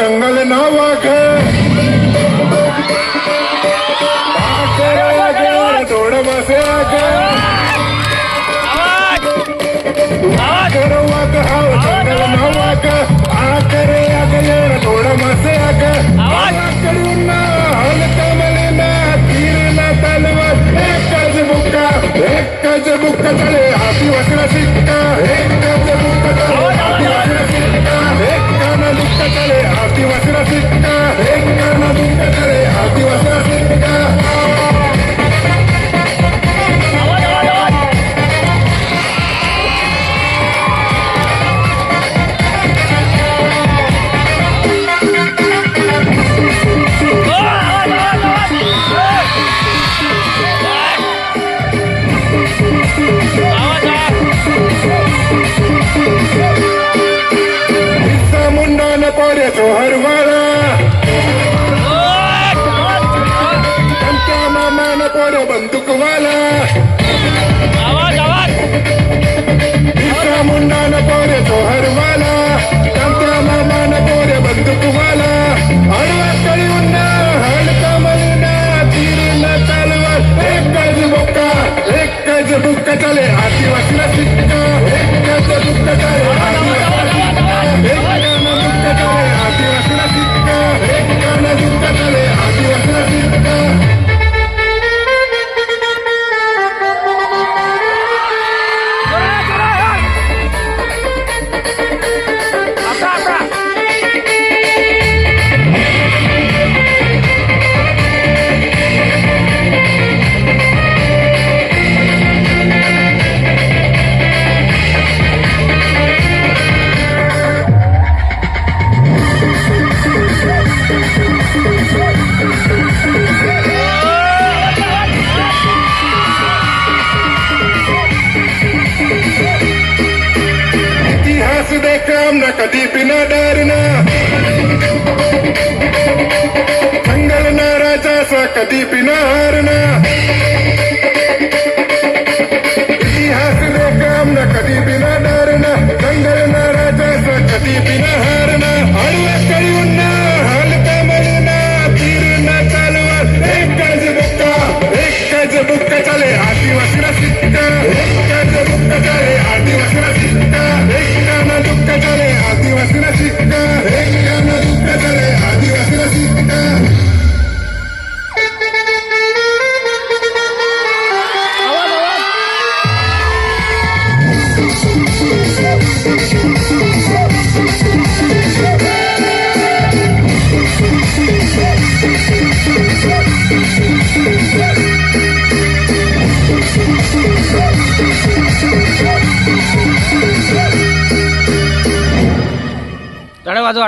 जंगल ना वाघ थोड बसे वाघ हाव जंगल ना वाघ आकरे अगलेर थोड मसे करून हलका मलिना तीरला तलवार एकच बुक्का चले हाती वसला सिक्का एकच बुक्का चले हाती वसला सिक्का एकाना दुक्का चले हाती वसला सिक्का एकाना दुक्का चले हाती वसला सिक्का पोरे सोहरवाला कंत्या मामान पोरे बंदूकवाला बिरसा मुंडान पोरे सोहरवाला कंत्या मामान पोरे बंदूकवाला आडवा कळीउन हलका मलिना तीरला तलवार एकच बुक्का चले हाती वसला सिक्का एकच बुक्का चले हाती वसला सिक्का एकाना दुक्का चले हाती वसला सिक्का एकाना दुक्का चले हाती वसला सिक्का देखम न कधी बिना डरना जंगल ना राजा सा कधी बिना हारना इतिहास देखम न कधी बिना डरना जंगल ना राजा सा कधी बिना हारना आडवा कळीउन हलका मलिना तीरला तलवार एकच बुक्का चले हाती वसला सिक्का एकच बुक्का चले हाती वसला सिक्का एकाना दुक्का चले हाती वसला सिक्का एकाना दुक्का चले हाती वसला सिक्का वाजवा